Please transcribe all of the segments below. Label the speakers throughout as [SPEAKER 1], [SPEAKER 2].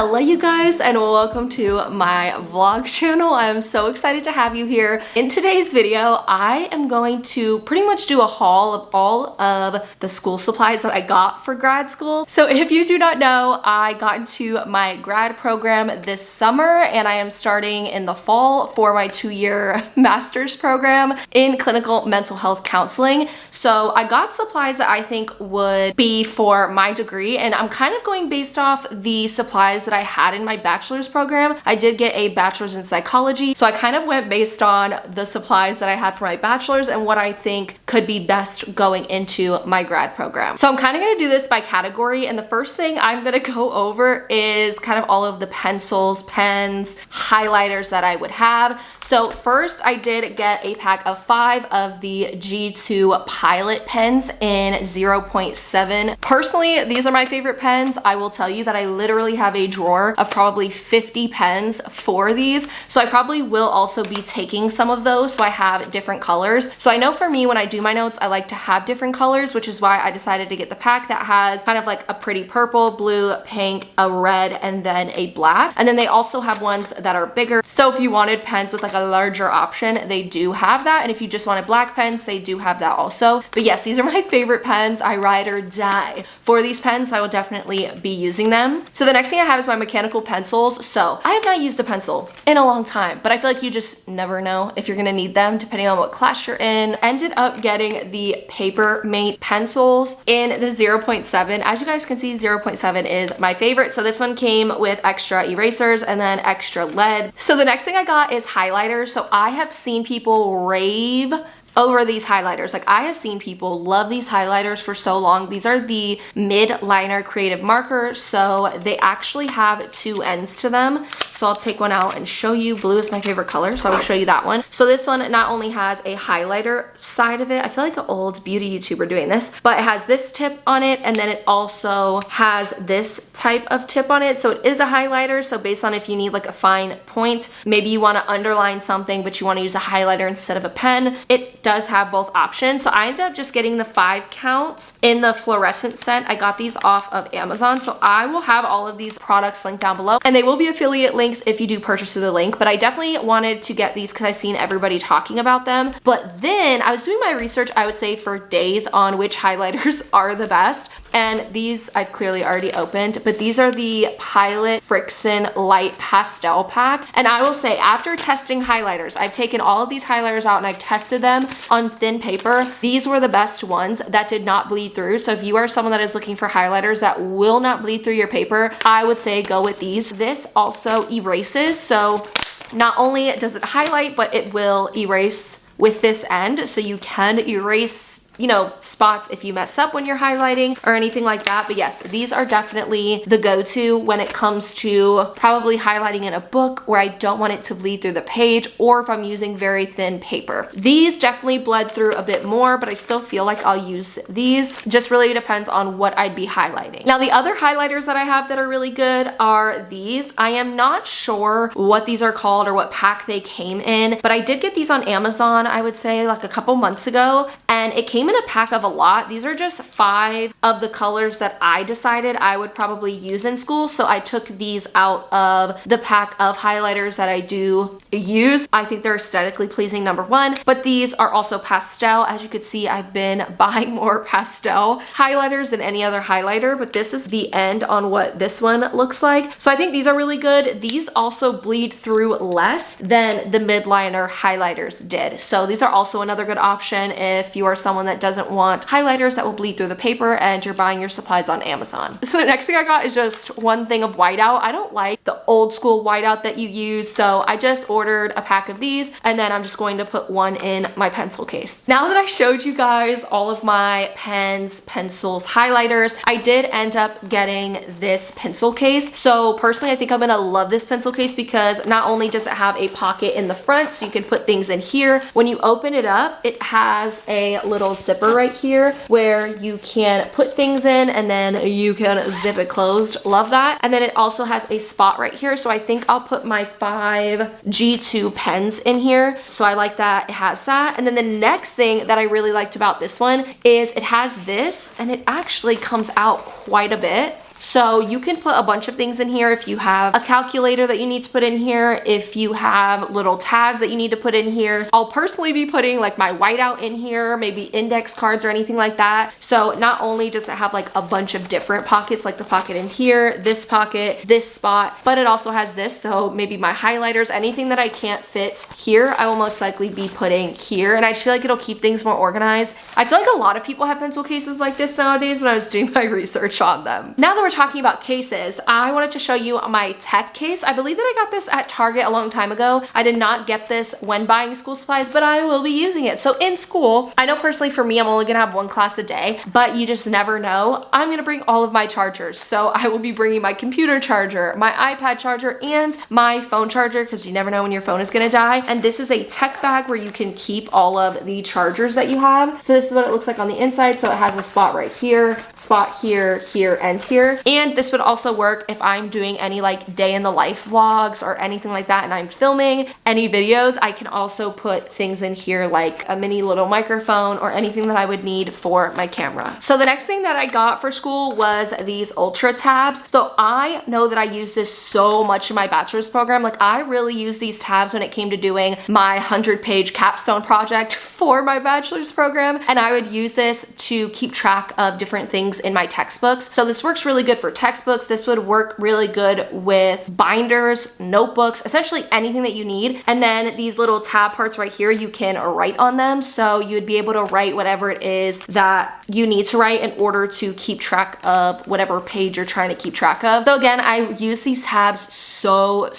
[SPEAKER 1] Hello you guys and welcome to my vlog channel. I'm so excited to have you here. In today's video, I am going to pretty much do a haul of all of the school supplies that I got for grad school. So if you do not know, I got into my grad program this summer and I am starting in the fall for my 2-year master's program in clinical mental health counseling. So I got supplies that I think would be for my degree, and I'm kind of going based off the supplies that I had in my bachelor's program. I did get a bachelor's in psychology, so I kind of went based on the supplies that I had for my bachelor's and what I think could be best going into my grad program. So I'm kind of going to do this by category, and the first thing I'm going to go over is kind of all of the pencils, pens, highlighters that I would have. So first, I did get a pack of 5 of the G2 Pilot pens in 0.7. Personally, these are my favorite pens. I will tell you that I literally have a drawer of probably 50 pens for these. So I probably will also be taking some of those so I have different colors. So I know for me, when I do my notes, I like to have different colors, which is why I decided to get the pack that has kind of like a pretty purple, blue, pink, a red, and then a black. And then they also have ones that are bigger. So if you wanted pens with like a larger option, they do have that. And if you just wanted black pens, they do have that also. But yes, these are my favorite pens. I ride or die for these pens, so I will definitely be using them. So the next thing I have is my mechanical pencils. So I have not used a pencil in a long time, but I feel like you just never know if you're gonna need them depending on what class you're in. Ended up getting the Paper Mate pencils in the 0.7. As you guys can see, 0.7 is my favorite. So this one came with extra erasers and then extra lead. So the next thing I got is highlighters. So I have seen people rave over these highlighters. Like, I have seen people love these highlighters for so long. These are the mid-liner creative marker, so they actually have 2 ends to them. So I'll take one out and show you. Blue is my favorite color, so I will show you that one. So this one not only has a highlighter side of it, I feel like an old beauty YouTuber doing this, but it has this tip on it, and then it also has this type of tip on it. So it is a highlighter, so based on if you need like a fine point, maybe you want to underline something, but you want to use a highlighter instead of a pen, it does have both options. So I ended up just getting the 5 counts in the fluorescent set. I got these off of Amazon, so I will have all of these products linked down below, and they will be affiliate links if you do purchase through the link. But I definitely wanted to get these because I've seen everybody talking about them. But then I was doing my research, I would say, for days on which highlighters are the best. And these I've clearly already opened, but these are the Pilot Friction Light Pastel Pack. And I will say, after testing highlighters, I've taken all of these highlighters out and I've tested them on thin paper. These were the best ones that did not bleed through. So if you are someone that is looking for highlighters that will not bleed through your paper, I would say go with these. This also erases. So not only does it highlight, but it will erase with this end. So you can erase, you know, spots if you mess up when you're highlighting or anything like that. But yes, these are definitely the go-to when it comes to probably highlighting in a book where I don't want it to bleed through the page, or if I'm using very thin paper. These definitely bled through a bit more, but I still feel like I'll use these. Just really depends on what I'd be highlighting. Now, the other highlighters that I have that are really good are these. I am not sure what these are called or what pack they came in, but I did get these on Amazon, I would say like a couple months ago, and it came in a pack of a lot. These are just 5 of the colors that I decided I would probably use in school. So I took these out of the pack of highlighters that I do use. I think they're aesthetically pleasing, number one, but these are also pastel. As you could see, I've been buying more pastel highlighters than any other highlighter, but this is the end on what this one looks like. So I think these are really good. These also bleed through less than the midliner highlighters did. So these are also another good option if you are someone that doesn't want highlighters that will bleed through the paper and you're buying your supplies on Amazon. So the next thing I got is just one thing of whiteout. I don't like the old school whiteout that you use, so I just ordered a pack of these, and then I'm just going to put one in my pencil case. Now that I showed you guys all of my pens, pencils, highlighters, I did end up getting this pencil case. So personally, I think I'm gonna love this pencil case because not only does it have a pocket in the front so you can put things in here, when you open it up, it has a little zipper right here where you can put things in and then you can zip it closed. Love that. And then it also has a spot right here. So I think I'll put my 5 G2 pens in here. So I like that it has that. And then the next thing that I really liked about this one is it has this, and it actually comes out quite a bit. So you can put a bunch of things in here if you have a calculator that you need to put in here, if you have little tabs that you need to put in here. I'll personally be putting like my whiteout in here, maybe index cards or anything like that. So not only does it have like a bunch of different pockets, like the pocket in here, this pocket, this spot, but it also has this. So maybe my highlighters, anything that I can't fit here, I will most likely be putting here. And I just feel like it'll keep things more organized. I feel like a lot of people have pencil cases like this nowadays when I was doing my research on them. Now that we're talking about cases, I wanted to show you my tech case. I believe that I got this at Target a long time ago. I did not get this when buying school supplies, but I will be using it. So in school, I know personally for me, I'm only gonna have one class a day, but you just never know. I'm gonna bring all of my chargers. So I will be bringing my computer charger, my iPad charger, and my phone charger, because you never know when your phone is gonna die. And this is a tech bag where you can keep all of the chargers that you have. So this is what it looks like on the inside. So it has a spot right here, spot here, here, and here. And this would also work if I'm doing any like day in the life vlogs or anything like that and I'm filming any videos. I can also put things in here like a mini little microphone or anything that I would need for my camera. So the next thing that I got for school was these ultra tabs. So I know that I use this so much in my bachelor's program. Like I really used these tabs when it came to doing my 100-page capstone project for my bachelor's program. And I would use this to keep track of different things in my textbooks. So this works really good for textbooks. This would work really good with binders, notebooks, essentially anything that you need. And then these little tab parts right here, you can write on them. So you would be able to write whatever it is that you need to write in order to keep track of whatever page you're trying to keep track of. So again, I use these tabs so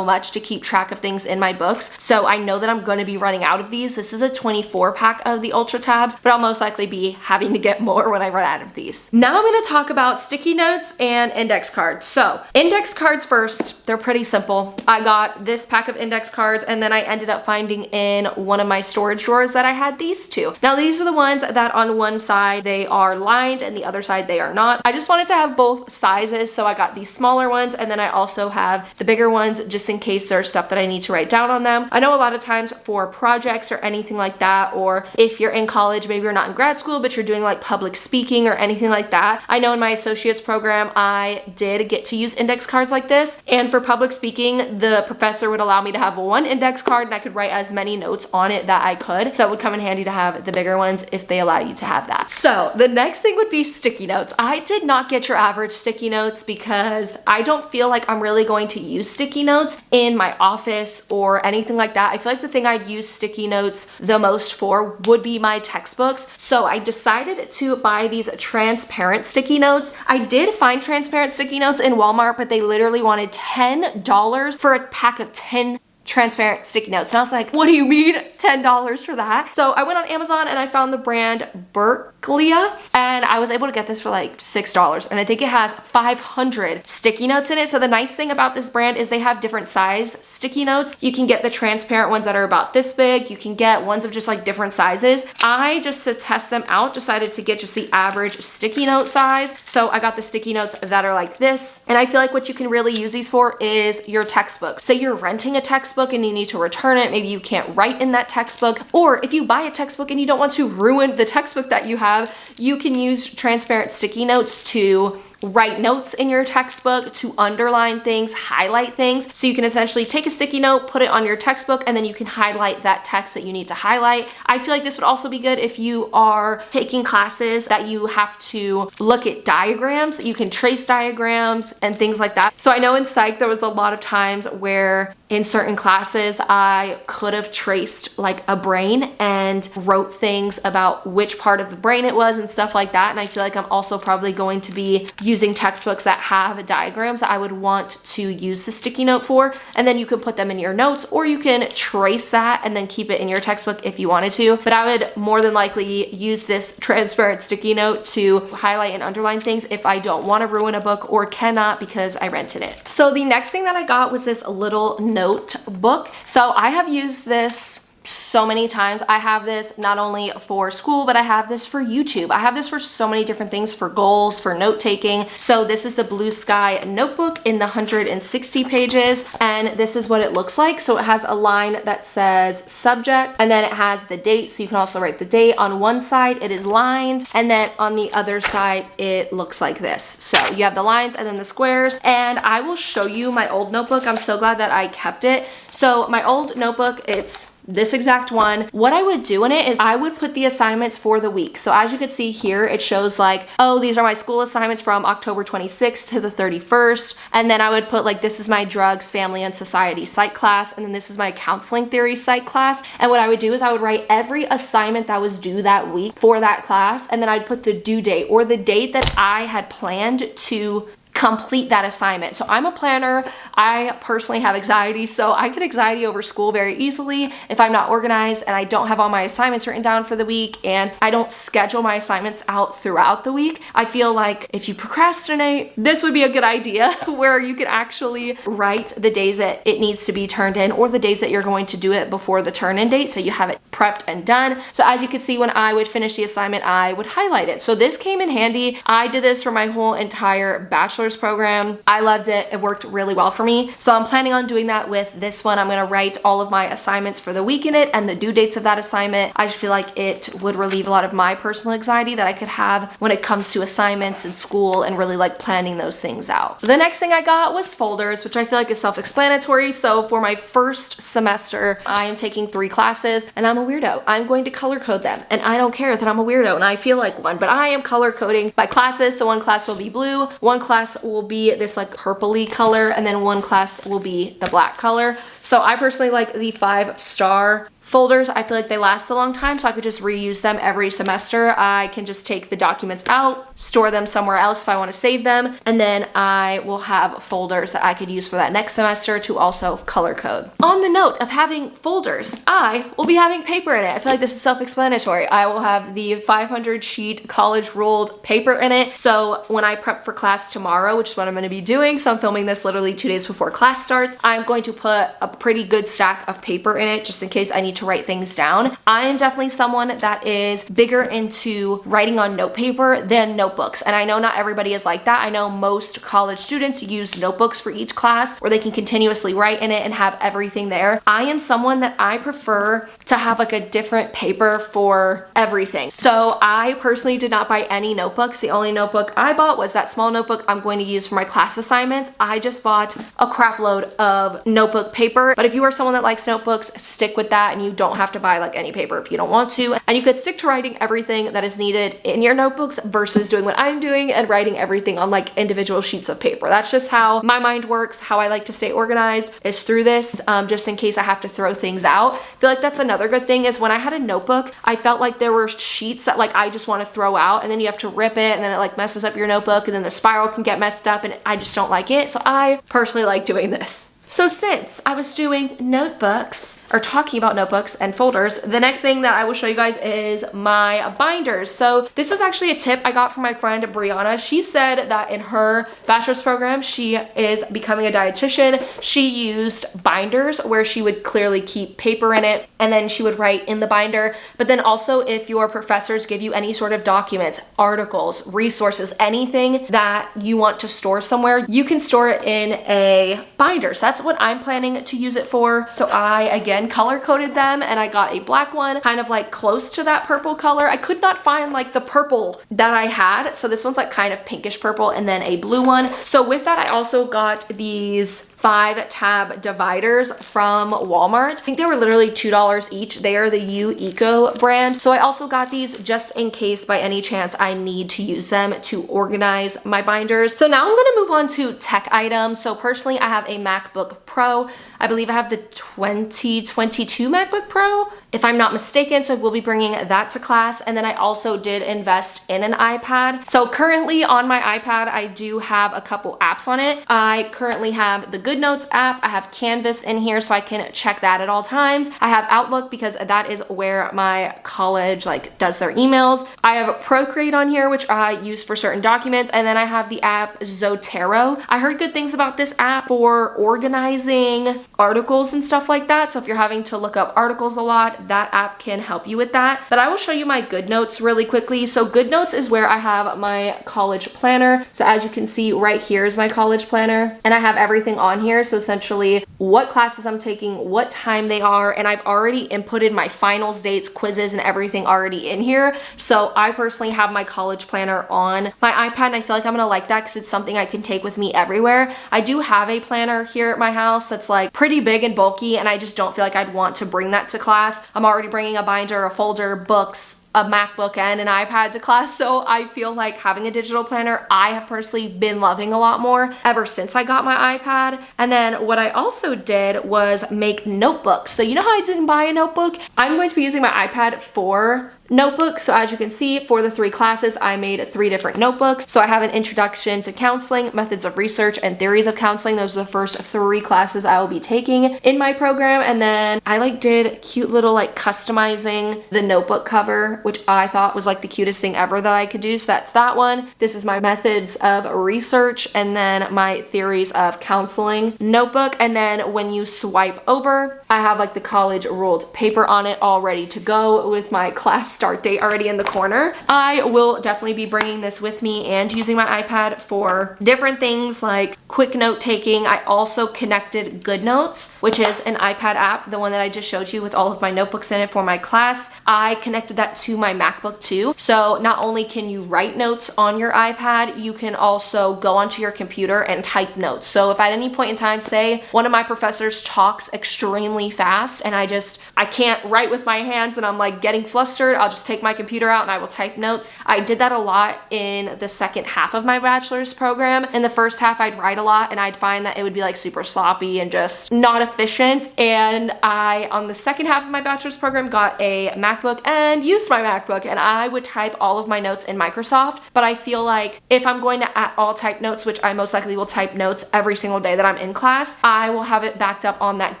[SPEAKER 1] much to keep track of things in my books. So I know that I'm going to be running out of these. This is a 24 pack of the ultra tabs, but I'll most likely be having to get more when I run out of these. Now I'm going to talk about sticky notes and index cards. So index cards first, they're pretty simple. I got this pack of index cards and then I ended up finding in one of my storage drawers that I had these two. Now these are the ones that on one side they are lined and the other side they are not. I just wanted to have both sizes, so I got these smaller ones and then I also have the bigger ones just in case there's stuff that I need to write down on them. I know a lot of times for projects or anything like that, or if you're in college, maybe you're not in grad school, but you're doing like public speaking or anything like that. I know in my associate's program, I did get to use index cards like this. And for public speaking, the professor would allow me to have one index card and I could write as many notes on it that I could. So it would come in handy to have the bigger ones if they allow you to have that. So the next thing would be sticky notes. I did not get your average sticky notes because I don't feel like I'm really going to use sticky notes in my office or anything like that. I feel like the thing I'd use sticky notes the most for would be my textbooks. So I decided to buy these transparent sticky notes. I did find transparent sticky notes in Walmart, but they literally wanted $10 for a pack of 10 transparent sticky notes. And I was like, what do you mean $10 for that? So I went on Amazon and I found the brand Berklia and I was able to get this for like $6. And I think it has 500 sticky notes in it. So the nice thing about this brand is they have different size sticky notes. You can get the transparent ones that are about this big. You can get ones of just like different sizes. I just to test them out decided to get just the average sticky note size. So I got the sticky notes that are like this. And I feel like what you can really use these for is your textbook. Say you're renting a textbook and you need to return it. Maybe you can't write in that textbook, or if you buy a textbook and you don't want to ruin the textbook that you have, you can use transparent sticky notes to write notes in your textbook, to underline things, highlight things. So you can essentially take a sticky note, put it on your textbook, and then you can highlight that text that you need to highlight. I feel like this would also be good if you are taking classes that you have to look at diagrams. You can trace diagrams and things like that. So I know in psych there was a lot of times where in certain classes I could have traced like a brain and wrote things about which part of the brain it was and stuff like that. And I feel like I'm also probably going to be using textbooks that have diagrams that I would want to use the sticky note for. And then you can put them in your notes, or you can trace that and then keep it in your textbook if you wanted to. But I would more than likely use this transparent sticky note to highlight and underline things if I don't want to ruin a book or cannot because I rented it. So the next thing that I got was this little notebook. So I have used this so many times. I have this not only for school, but I have this for YouTube. I have this for so many different things, for goals, for note taking. So this is the Blue Sky notebook in the 160 pages, and this is what it looks like. So it has a line that says subject, and then it has the date, so you can also write the date. On one side it is lined, and then on the other side it looks like this. So you have the lines and then the squares, and I will show you my old notebook. I'm so glad that I kept it. So my old notebook, it's this exact one. What I would do in it is I would put the assignments for the week. So as you can see here, it shows like, oh, these are my school assignments from October 26th to the 31st. And then I would put like, this is my drugs, family, and society psych class. And then this is my counseling theory psych class. And what I would do is I would write every assignment that was due that week for that class. And then I'd put the due date or the date that I had planned to complete that assignment. So I'm a planner. I personally have anxiety, so I get anxiety over school very easily if I'm not organized and I don't have all my assignments written down for the week and I don't schedule my assignments out throughout the week. I feel like if you procrastinate, this would be a good idea where you can actually write the days that it needs to be turned in or the days that you're going to do it before the turn-in date, so you have it prepped and done. So as you can see, when I would finish the assignment, I would highlight it. So this came in handy. I did this for my whole entire bachelor's program. I loved it. It worked really well for me. So I'm planning on doing that with this one. I'm going to write all of my assignments for the week in it and the due dates of that assignment. I just feel like it would relieve a lot of my personal anxiety that I could have when it comes to assignments and school and really like planning those things out. The next thing I got was folders, which I feel like is self-explanatory. So for my first semester, I am taking 3 classes and I'm a weirdo. I'm going to color code them, and I don't care that I'm a weirdo and I feel like one, but I am color coding my classes. So one class will be blue, one class will be this like purpley color, and then one class will be the black color. So I personally like the 5-star folders. I feel like they last a long time, so I could just reuse them every semester. I can just take the documents out, store them somewhere else if I want to save them, and then I will have folders that I could use for that next semester to also color code. On the note of having folders, I will be having paper in it. I feel like this is self-explanatory. I will have the 500 sheet college ruled paper in it. So when I prep for class tomorrow, which is what I'm going to be doing, so I'm filming this literally 2 days before class starts, I'm going to put a pretty good stack of paper in it just in case I need to write things down. I am definitely someone that is bigger into writing on note paper than notebooks. And I know not everybody is like that. I know most college students use notebooks for each class where they can continuously write in it and have everything there. I am someone that I prefer to have like a different paper for everything. So I personally did not buy any notebooks. The only notebook I bought was that small notebook I'm going to use for my class assignments. I just bought a crap load of notebook paper. But if you are someone that likes notebooks, stick with that and you don't have to buy like any paper if you don't want to. And you could stick to writing everything that is needed in your notebooks versus doing what I'm doing and writing everything on like individual sheets of paper. That's just how my mind works. How I like to stay organized is through this, just in case I have to throw things out. I feel like that's another good thing is when I had a notebook, I felt like there were sheets that like I just want to throw out and then you have to rip it and then it like messes up your notebook and then the spiral can get messed up and I just don't like it. So I personally like doing this. So since I was doing notebooks, or talking about notebooks and folders, the next thing that I will show you guys is my binders. So this is actually a tip I got from my friend Brianna. She said that in her bachelor's program, she is becoming a dietitian. She used binders where she would clearly keep paper in it and then she would write in the binder. But then also if your professors give you any sort of documents, articles, resources, anything that you want to store somewhere, you can store it in a binder. So that's what I'm planning to use it for. So I, again, color coded them and I got a black one kind of like close to that purple color. I could not find like the purple that I had, so this one's like kind of pinkish purple, and then a blue one. So with that I also got these 5-tab dividers from Walmart. I think they were literally $2 each. They are the XOXO brand. So I also got these just in case by any chance I need to use them to organize my binders. So now I'm gonna move on to tech items. So personally, I have a MacBook Pro. I believe I have the 2022 MacBook Pro if I'm not mistaken. So I will be bringing that to class. And then I also did invest in an iPad. So currently on my iPad, I do have a couple apps on it. I currently have the GoodNotes app. I have Canvas in here so I can check that at all times. I have Outlook because that is where my college like does their emails. I have Procreate on here, which I use for certain documents. And then I have the app Zotero. I heard good things about this app for organizing articles and stuff like that. So if you're having to look up articles a lot, that app can help you with that. But I will show you my GoodNotes really quickly. So GoodNotes is where I have my college planner. So as you can see right here is my college planner, and I have everything on here. So essentially what classes I'm taking, what time they are, and I've already inputted my finals dates, quizzes, and everything already in here. So I personally have my college planner on my iPad, and I feel like I'm gonna like that because it's something I can take with me everywhere. I do have a planner here at my house that's like pretty big and bulky, and I just don't feel like I'd want to bring that to class. I'm already bringing a binder, a folder, books, a MacBook, and an iPad to class. So I feel like having a digital planner, I have personally been loving a lot more ever since I got my iPad. And then what I also did was make notebooks. So you know how I didn't buy a notebook? I'm going to be using my iPad for notebooks. So as you can see, for the 3 classes, I made 3 different notebooks. So I have an introduction to counseling, methods of research, and theories of counseling. Those are the first 3 classes I will be taking in my program. And then I like did cute little like customizing the notebook cover, which I thought was like the cutest thing ever that I could do. So that's that one. This is my methods of research, and then my theories of counseling notebook. And then when you swipe over, I have like the college ruled paper on it all ready to go with my class start date already in the corner. I will definitely be bringing this with me and using my iPad for different things like quick note taking. I also connected GoodNotes, which is an iPad app, the one that I just showed you with all of my notebooks in it for my class. I connected that to my MacBook too. So not only can you write notes on your iPad, you can also go onto your computer and type notes. So if at any point in time, say one of my professors talks extremely fast and I can't write with my hands and I'm like getting flustered, I'll just take my computer out and I will type notes. I did that a lot in the second half of my bachelor's program. In the first half, I'd write a lot and I'd find that it would be like super sloppy and just not efficient. And I, on the second half of my bachelor's program, got a MacBook and used my MacBook, and I would type all of my notes in Microsoft. But I feel like if I'm going to at all type notes, which I most likely will type notes every single day that I'm in class, I will have it backed up on that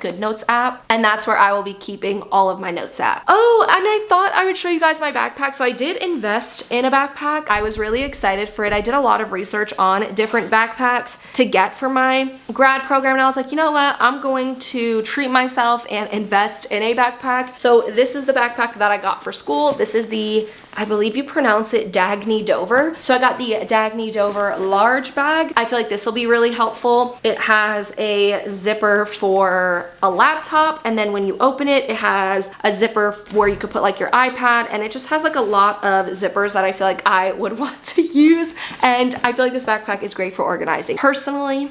[SPEAKER 1] GoodNotes app, and that's where I will be keeping all of my notes at. Oh, and I thought I would show you guys my backpack. So I did invest in a backpack. I was really excited for it. I did a lot of research on different backpacks to get for my grad program, and I was like, you know what? I'm going to treat myself and invest in a backpack. So this is the backpack that I got for school. This is the, I believe you pronounce it Dagny Dover. So I got the Dagny Dover large bag. I feel like this will be really helpful. It has a zipper for a laptop, and then when you open it, it has a zipper where you could put like your iPad, and it just has like a lot of zippers that I feel like I would want to use. And I feel like this backpack is great for organizing. Personally,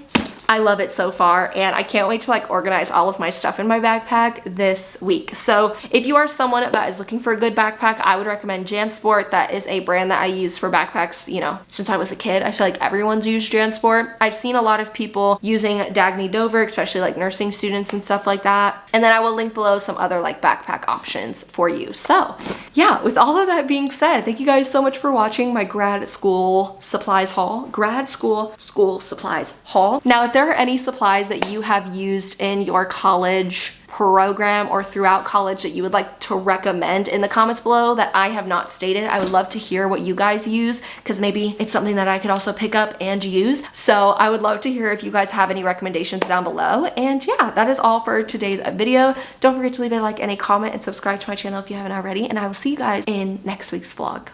[SPEAKER 1] I love it so far, and I can't wait to like organize all of my stuff in my backpack this week. So if you are someone that is looking for a good backpack, I would recommend JanSport. That is a brand that I use for backpacks, you know, since I was a kid. I feel like everyone's used JanSport. I've seen a lot of people using Dagny Dover, especially like nursing students and stuff like that. And then I will link below some other like backpack options for you. So yeah, with all of that being said, thank you guys so much for watching my grad school supplies haul. Grad school supplies haul. Now, if there are any supplies that you have used in your college program or throughout college that you would like to recommend in the comments below that I have not stated, I would love to hear what you guys use, because maybe it's something that I could also pick up and use. So I would love to hear if you guys have any recommendations down below. And yeah, that is all for today's video. Don't forget to leave a like and a comment and subscribe to my channel if you haven't already, and I will see you guys in next week's vlog.